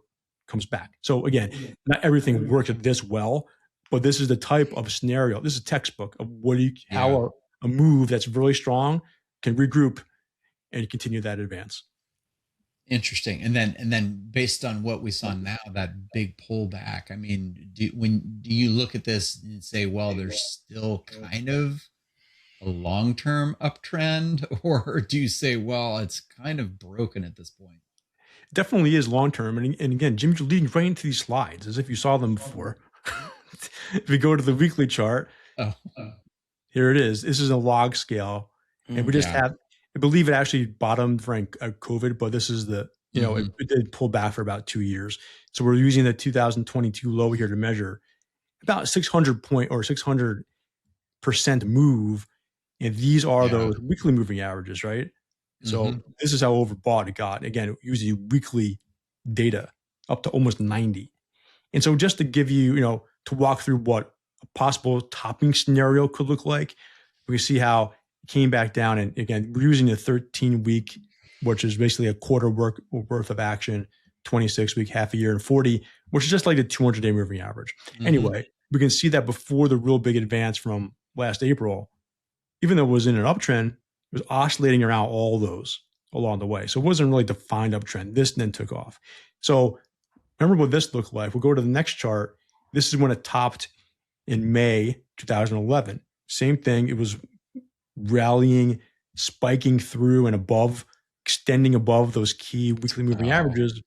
comes back. So again, not everything works this well, but this is the type of scenario. This is a textbook of how a move that's really strong can regroup and continue that advance. Interesting. And then based on what we saw now, that big pullback, I mean, do you look at this and say, well, there's still kind of a long-term uptrend, or do you say, well, it's kind of broken at this point? Definitely is long-term. And again, Jim's leading right into these slides as if you saw them before. If we go to the weekly chart, here it is. This is a log scale. And we just have, I believe it actually bottomed for COVID, but this is the, it did pull back for about 2 years. So we're using the 2022 low here to measure about 600% move. And these are those weekly moving averages, right? So this is how overbought it got. Again, using weekly data up to almost 90. And so just to give you, to walk through what a possible topping scenario could look like, we see how it came back down. And again, we're using a 13-week, which is basically a quarter worth of action, 26-week, half a year, and 40, which is just like the 200-day moving average. Anyway, we can see that before the real big advance from last April, even though it was in an uptrend, it was oscillating around all those along the way. So it wasn't really a defined uptrend. This then took off. So remember what this looked like. We'll go to the next chart. This is when it topped in May 2011. Same thing. It was rallying, spiking through and above, extending above those key weekly moving averages.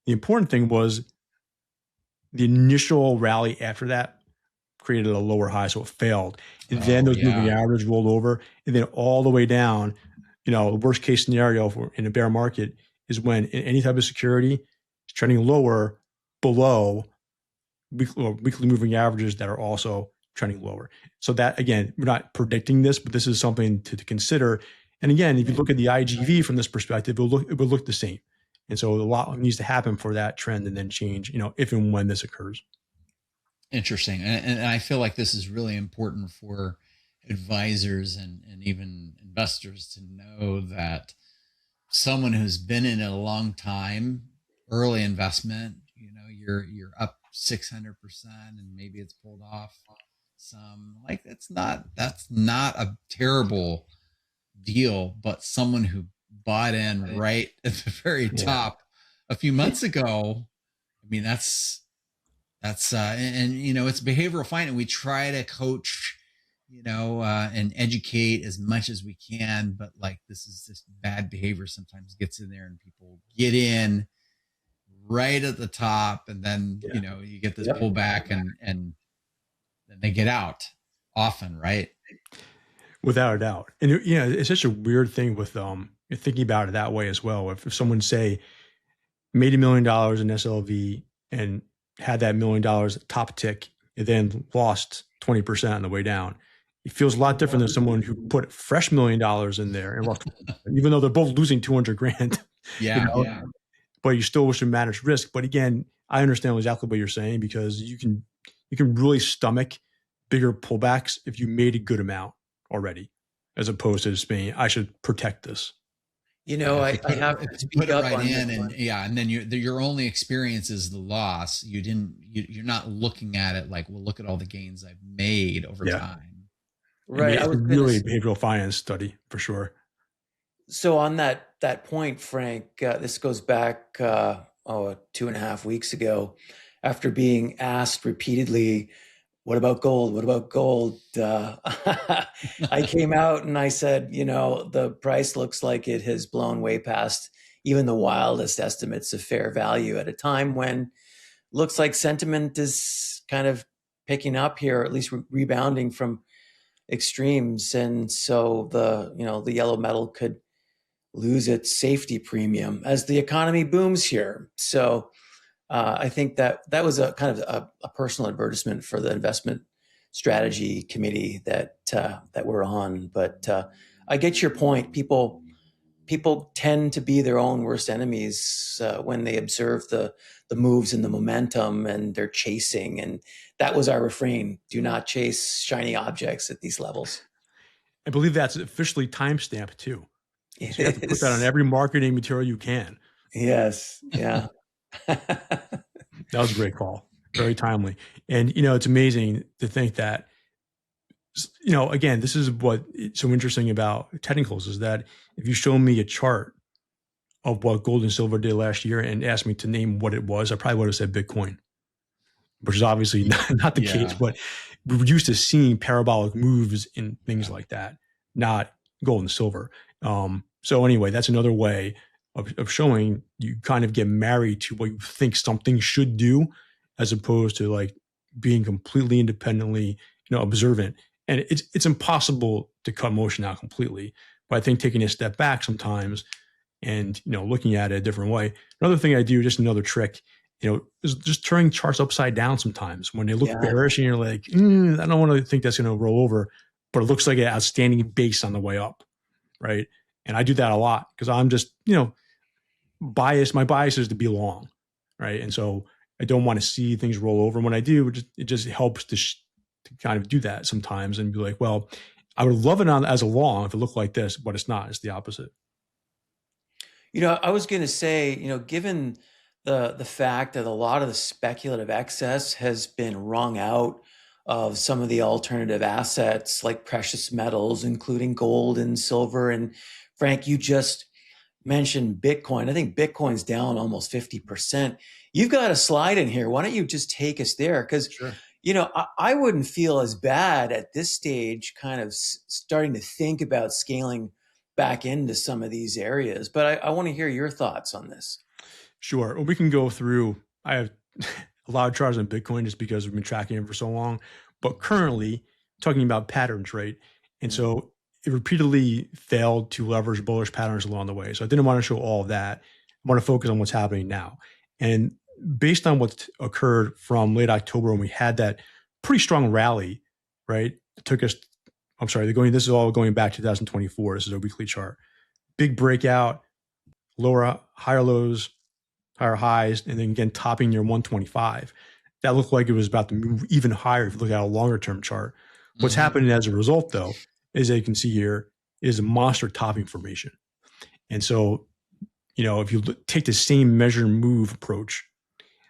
The important thing was the initial rally after that created a lower high, so it failed. And then those moving averages rolled over, and then all the way down. The worst case scenario in a bear market is when any type of security is trending lower below weekly moving averages that are also trending lower. So that, again, we're not predicting this, but this is something to consider. And again, if you look at the IGV from this perspective, it would look the same. And so a lot needs to happen for that trend and then change, if and when this occurs. Interesting. And I feel like this is really important for advisors and even investors to know that someone who's been in it a long time, early investment, you're up 600% and maybe it's pulled off some, like that's not a terrible deal, but someone who bought in right at the very top a few months ago, I mean, that's it's behavioral finance. We try to coach, and educate as much as we can, but like this is just bad behavior sometimes gets in there and people get in right at the top, and then you get this pullback and then they get out often, right? Without a doubt. And it's such a weird thing with thinking about it that way as well. If someone say made $1 million in SLV and had that $1 million top tick and then lost 20% on the way down, it feels a lot different than someone who put fresh $1 million in there and lost, even though they're both losing 200 grand. Yeah. But you still should manage risk. But again, I understand exactly what you're saying, because you can really stomach bigger pullbacks if you made a good amount already, as opposed to just being, I should protect this. I have to speak up on in, and then your only experience is the loss. You're not looking at it like, well, look at all the gains I've made over time. Right. I mean, it's really a behavioral finance study for sure. So on that point, Frank, this goes back 2.5 weeks ago, after being asked repeatedly, what about gold? What about gold? I came out and I said, the price looks like it has blown way past even the wildest estimates of fair value at a time when looks like sentiment is kind of picking up here, or at least rebounding from extremes. And so the yellow metal could lose its safety premium as the economy booms here. So I think that was a kind of a personal advertisement for the investment strategy committee that we're on. But I get your point. People tend to be their own worst enemies when they observe the moves and the momentum, and they're chasing. And that was our refrain: do not chase shiny objects at these levels. I believe that's officially timestamped too. So you have to put that on every marketing material you can. Yes. Yeah. That was a great call. Very timely. And, it's amazing to think that, again, this is what's so interesting about technicals, is that if you show me a chart of what gold and silver did last year and asked me to name what it was, I probably would have said Bitcoin, which is obviously not the case, but we're used to seeing parabolic moves in things like that, not gold and silver. So anyway, that's another way of showing you kind of get married to what you think something should do, as opposed to like being completely independently, observant. And it's impossible to cut motion out completely. But I think taking a step back sometimes and, looking at it a different way. Another thing I do, just another trick, is just turning charts upside down sometimes when they look bearish and you're like, I don't want to think that's going to roll over, but it looks like an outstanding base on the way up. Right. And I do that a lot because I'm just, biased. My bias is to be long. Right. And so I don't want to see things roll over. And when I do, it just helps to kind of do that sometimes and be like, well, I would love it as a long if it looked like this, but it's not. It's the opposite. I was going to say, given the fact that a lot of the speculative excess has been wrung out of some of the alternative assets like precious metals, including gold and silver. And Frank, you just mentioned Bitcoin. I think Bitcoin's down almost 50%. You've got a slide in here. Why don't you just take us there? Because, Sure. I wouldn't feel as bad at this stage, kind of starting to think about scaling back into some of these areas. But I want to hear your thoughts on this. Sure. Well, we can go through. I have a lot of charts on Bitcoin just because we've been tracking it for so long. But currently, talking about patterns, right? And so it repeatedly failed to leverage bullish patterns along the way. So I didn't want to show all of that. I want to focus on what's happening now. And based on what occurred from late October when we had that pretty strong rally, right? It took us, this is all going back to 2024. This is a weekly chart. Big breakout, higher lows, higher highs, and then again, topping near 125. That looked like it was about to move even higher if you look at a longer term chart. What's happening as a result, though, as you can see here, is a monster topping formation. And so, if you take the same measure and move approach,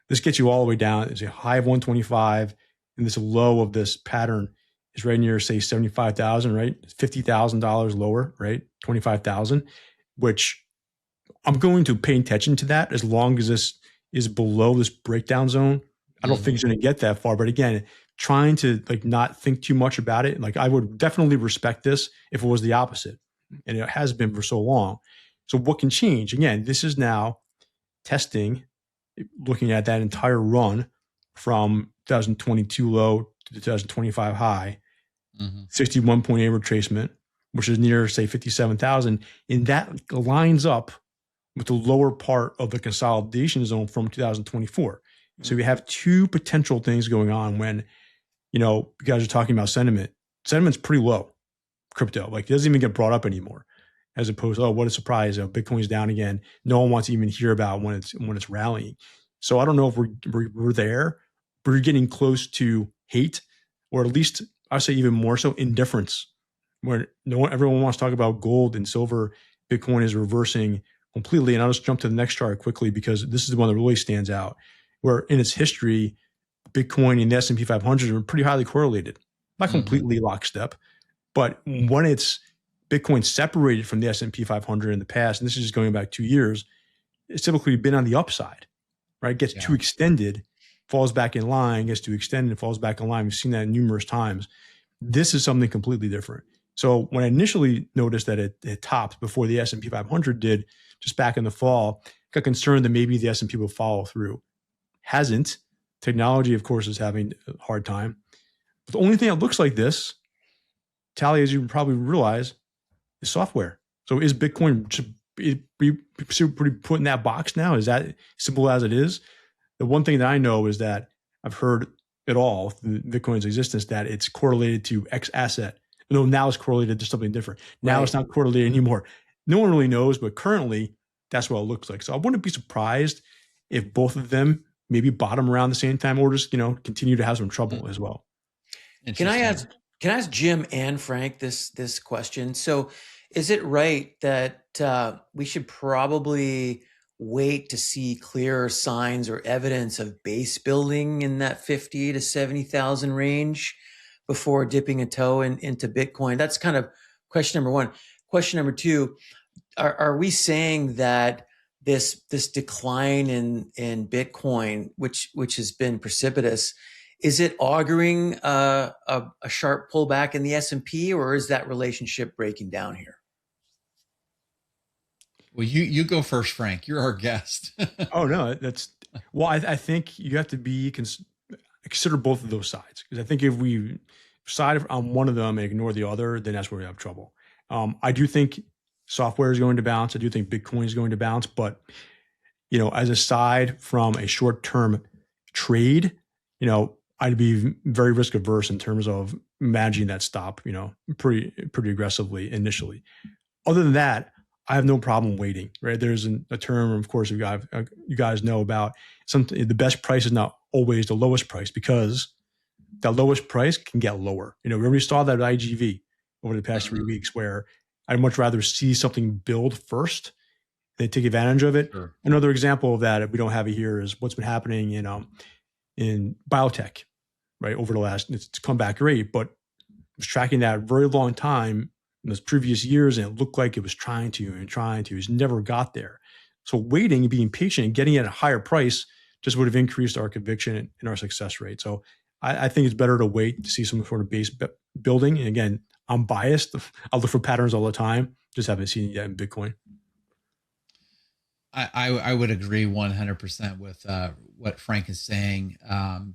this gets you all the way down. It's a high of 125, and this low of this pattern is right near, say, 75,000, right? $50,000 lower, right? 25,000, which I'm going to pay attention to that as long as this is below this breakdown zone. I don't think it's going to get that far, but again, trying to not think too much about it. I would definitely respect this if it was the opposite, and it has been for so long. So what can change? Again, this is now testing, looking at that entire run from 2022 low to 2025 high, 61.8 retracement, which is near, say, 57,000. And that lines up with the lower part of the consolidation zone from 2024. So we have two potential things going on when, you guys are talking about sentiment. sentiment's pretty low. Crypto, like, it doesn't even get brought up anymore, as opposed to, oh, what a surprise, Bitcoin's down again. No one wants to even hear about when it's rallying. So I don't know if we're there, but we're getting close to hate, or at least I say even more so indifference, where everyone wants to talk about gold and silver. Bitcoin is reversing completely. And I'll just jump to the next chart quickly, because this is the one that really stands out, where in its history, Bitcoin and the S&P 500 are pretty highly correlated, not completely lockstep, but when it's Bitcoin separated from the S&P 500 in the past, and this is just going back 2 years, it's typically been on the upside, right? Gets too extended, falls back in line, gets too extended, and falls back in line. We've seen that numerous times. This is something completely different. So when I initially noticed that it topped before the S&P 500 did, just back in the fall, got concerned that maybe the S&P will follow through. Hasn't. Technology, of course, is having a hard time. But the only thing that looks like this, Talley, as you probably realize, is software. So is Bitcoin just pretty put in that box now? Is that simple as it is? The one thing that I know is that I've heard it all through Bitcoin's existence, that it's correlated to X asset. No, now it's correlated to something different. Now it's not correlated anymore. No one really knows, but currently that's what it looks like. So I wouldn't be surprised if both of them maybe bottom around the same time, or just, continue to have some trouble as well. Can I ask Jim and Frank this question? So is it right that we should probably wait to see clearer signs or evidence of base building in that 50 to 70,000 range before dipping a toe into Bitcoin? That's kind of question number one. Question number two, are we saying that this decline in Bitcoin, which has been precipitous, is it auguring a sharp pullback in the S&P, or is that relationship breaking down here? Well, you go first, Frank. You're our guest. Oh no, I think you have to consider both of those sides, because I think if we side on one of them and ignore the other, then that's where we have trouble. I do think software is going to bounce. I do think Bitcoin is going to bounce, but as a side from a short-term trade, I'd be very risk averse in terms of managing that stop, pretty aggressively initially. Other than that, I have no problem waiting, right? There's a term, of course, you guys know about, the best price is not always the lowest price, because the lowest price can get lower. We already saw that at IGV over the past 3 weeks, where I'd much rather see something build first than take advantage of it. Sure. Another example of that, if we don't have it here, is what's been happening in biotech, right? Over the last, it's come back great, but I was tracking that very long time in those previous years, and it looked like it was trying to, it never got there. So waiting and being patient and getting it at a higher price just would have increased our conviction and our success rate. So I think it's better to wait to see some sort of base building. And again, I'm biased. I look for patterns all the time. Just haven't seen it yet in Bitcoin. I would agree 100% with what Frank is saying,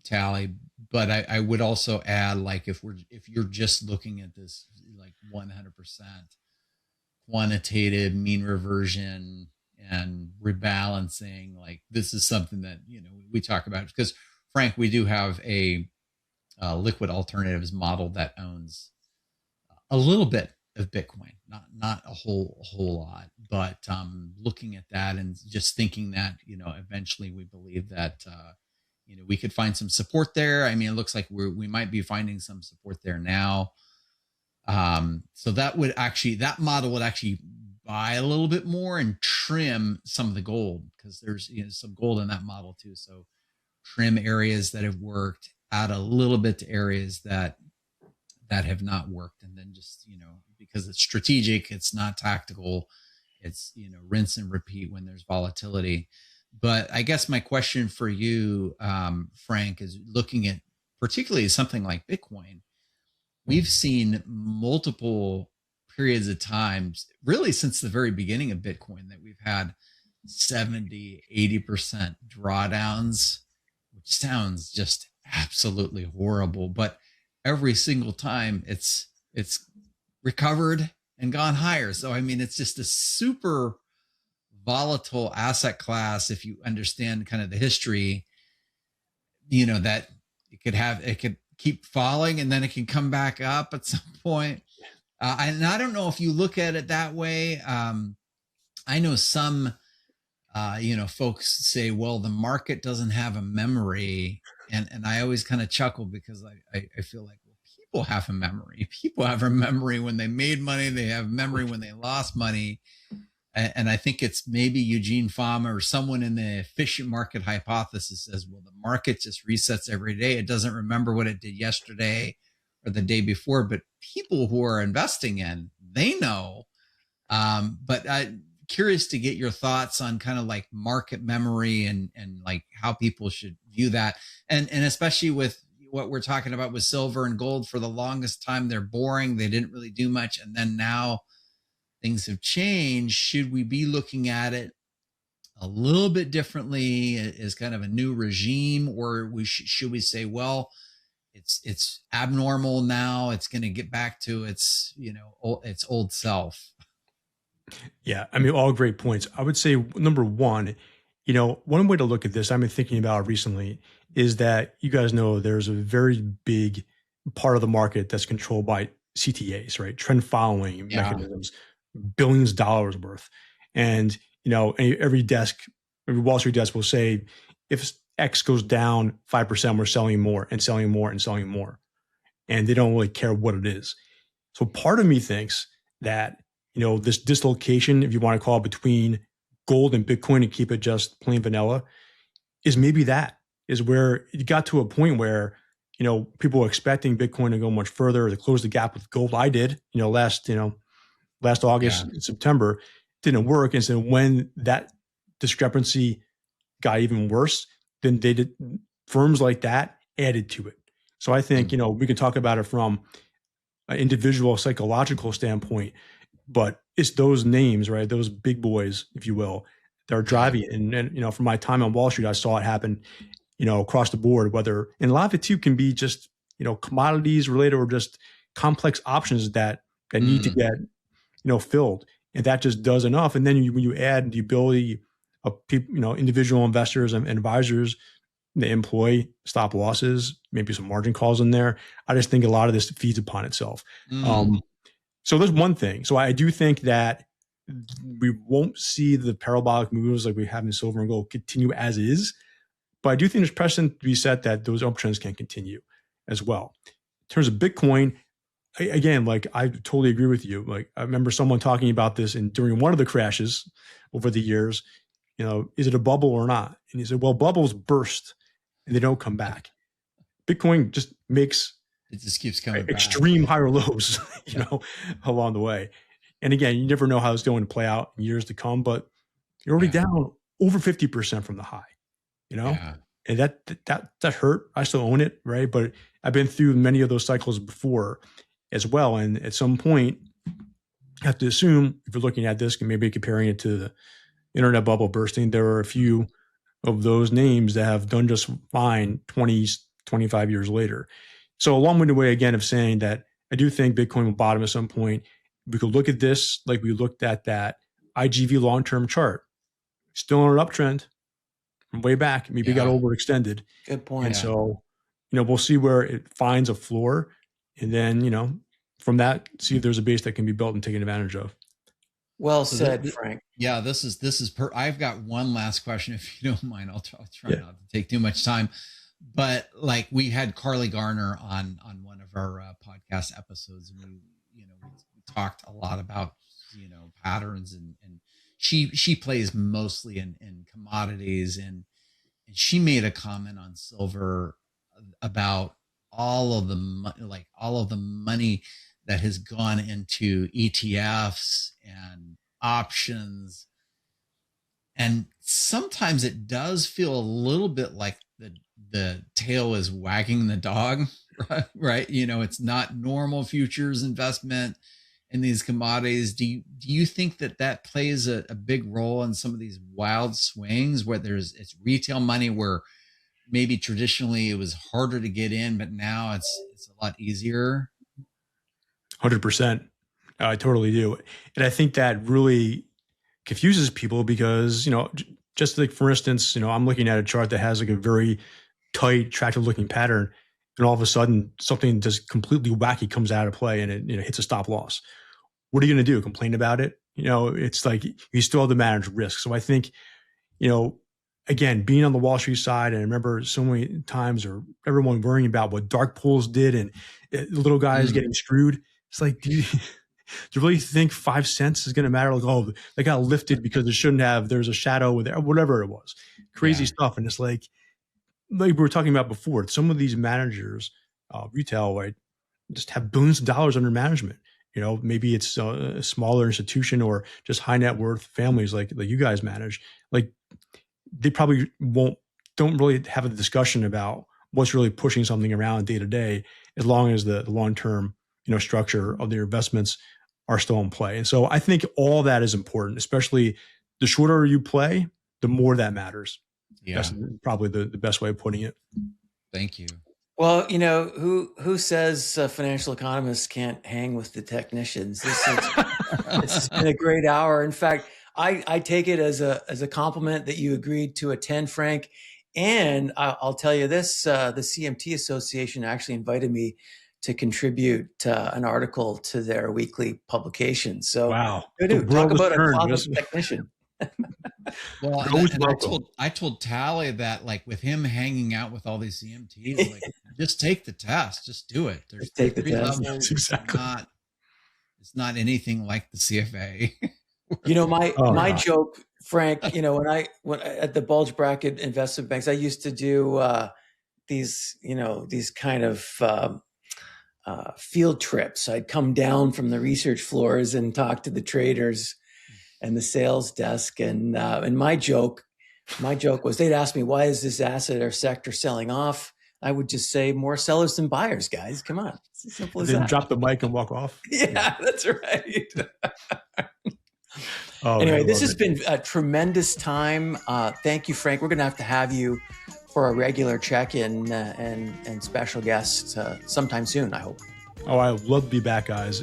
Talley. But I would also add, like, if you're just looking at this, like 100% quantitative mean reversion and rebalancing, like, this is something that we talk about, because Frank, we do have a liquid alternatives model that owns a little bit of Bitcoin, not a whole lot, but looking at that and just thinking that eventually we believe that we could find some support there. I mean, it looks like we might be finding some support there now. So that model would actually buy a little bit more and trim some of the gold, because there's some gold in that model too. So trim areas that have worked, add a little bit to areas that have not worked, and then just because it's strategic, it's not tactical, it's rinse and repeat when there's volatility. But I guess my question for you, Frank, is looking at particularly something like Bitcoin. We've seen multiple periods of times, really since the very beginning of Bitcoin, that we've had 70, 80% drawdowns, which sounds just absolutely horrible, but every single time it's recovered and gone higher. So, I mean, it's just a super volatile asset class. If you understand kind of the history, that it could keep falling and then it can come back up at some point. And I don't know if you look at it that way. I know some, folks say, well, the market doesn't have a memory. And I always kind of chuckle because I feel like, well, people have a memory. People have a memory when they made money. They have memory when they lost money. And I think it's maybe Eugene Fama or someone in the efficient market hypothesis says, well, the market just resets every day. It doesn't remember what it did yesterday or the day before, but people who are investing in, they know. But I'm curious to get your thoughts on kind of like market memory and like how people should view that. And especially with what we're talking about with silver and gold. For the longest time, they're boring. They didn't really do much. And then now things have changed. Should we be looking at it a little bit differently as kind of a new regime, or should we say, well, it's abnormal now. It's going to get back to its old self. Yeah, I mean, all great points. I would say number one, one way to look at this I've been thinking about recently is that you guys know there's a very big part of the market that's controlled by CTAs, right? Trend following mechanisms, billions of dollars worth. And, every Wall Street desk will say, if X goes down 5%, we're selling more and selling more and selling more. And they don't really care what it is. So part of me thinks that, this dislocation, if you want to call it, between gold and Bitcoin and keep it just plain vanilla, is maybe that is where it got to a point where, people were expecting Bitcoin to go much further, to close the gap with gold. I did, last August and September, didn't work. And so when that discrepancy got even worse, then firms like that added to it. So I think, we can talk about it from an individual psychological standpoint, but it's those names, right? Those big boys, if you will, that are driving it. And from my time on Wall Street, I saw it happen, across the board, whether, and a lot of it too can be just, commodities related or just complex options that need to get, filled. And that just does enough. And then when you add the ability of people, individual investors and advisors, they employ stop losses, maybe some margin calls in there. I just think a lot of this feeds upon itself. So there's one thing. So I do think that we won't see the parabolic moves like we have in silver and gold continue as is. But I do think there's precedent to be set that those uptrends can continue as well. In terms of Bitcoin, again, like I totally agree with you. Like I remember someone talking about this during one of the crashes over the years, is it a bubble or not? And he said, well, bubbles burst and they don't come back. Bitcoin just makes it just keeps coming extreme higher lows, along the way. And again, you never know how it's going to play out in years to come, but you're already down over 50% from the high, and that hurt. I still own it, right? But I've been through many of those cycles before as well. And at some point, you have to assume, if you're looking at this and maybe comparing it to the internet bubble bursting, there are a few of those names that have done just fine 20, 25 years later. So a long-winded way, again, of saying that I do think Bitcoin will bottom at some point. We could look at this like we looked at that IGV long-term chart. Still on an uptrend from way back. Maybe it got overextended. Good point. And so, we'll see where it finds a floor. And then, from that, see if there's a base that can be built and taken advantage of. Well said, Frank. Yeah, this is I've got one last question, if you don't mind. I'll try not to take too much time. But like we had Carly Garner on one of our podcast episodes, and we talked a lot about patterns, and she plays mostly in commodities, and she made a comment on silver about all of the money that has gone into ETFs and options. And sometimes it does feel a little bit like the tail is wagging the dog, right? It's not normal futures investment in these commodities. Do you think that plays a big role in some of these wild swings where it's retail money where maybe traditionally it was harder to get in, but now it's a lot easier? 100%. I totally do. And I think that really confuses people because, just like, for instance, I'm looking at a chart that has like a very tight, attractive looking pattern. then all of a sudden something just completely wacky comes out of play and it hits a stop loss. What are you going to do? Complain about it? It's like you still have to manage risk. So I think, again, being on the Wall Street side, and I remember so many times or everyone worrying about what dark pools did and little guys getting screwed. It's like, do you really think 5 cents is going to matter? Like, oh, they got lifted because it shouldn't have. There's a shadow there, whatever it was. Crazy stuff. And it's like we were talking about before, some of these managers, retail, right, just have billions of dollars under management. Maybe it's a smaller institution or just high net worth families like you guys manage. Like they probably don't really have a discussion about what's really pushing something around day to day, as long as the long term structure of their investments are still in play. And so I think all that is important, especially the shorter you play, the more that matters. Yeah. That's probably the best way of putting it. Thank you. Well, who says financial economists can't hang with the technicians? This has been a great hour. In fact, I take it as a compliment that you agreed to attend, Frank. And I'll tell you this: the CMT Association actually invited me to contribute an article to their weekly publication. So, wow, talk about a closet technician. Well, I told Talley that, like, with him hanging out with all these CMTs, like, just take the test, just do it. There's take the test. Levels. Exactly. It's not anything like the CFA. My joke, Frank. When I at the bulge bracket investment banks, I used to do these kind of field trips. I'd come down from the research floors and talk to the traders and the sales desk. And my joke was, they'd ask me, why is this asset or sector selling off? I would just say, more sellers than buyers, guys. Come on. It's as simple as that. Then drop the mic and walk off. Yeah, that's right. Anyway, this has been a tremendous time. Thank you, Frank. We're going to have you for a regular check-in and special guest sometime soon, I hope. Oh, I would love to be back, guys.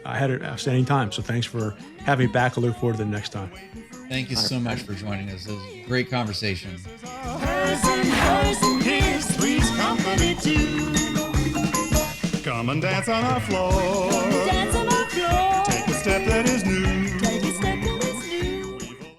I had an outstanding time. So thanks for having me back. I look forward to the next time. Thank you so much for joining us. It was a great conversation. Come and dance on our floor.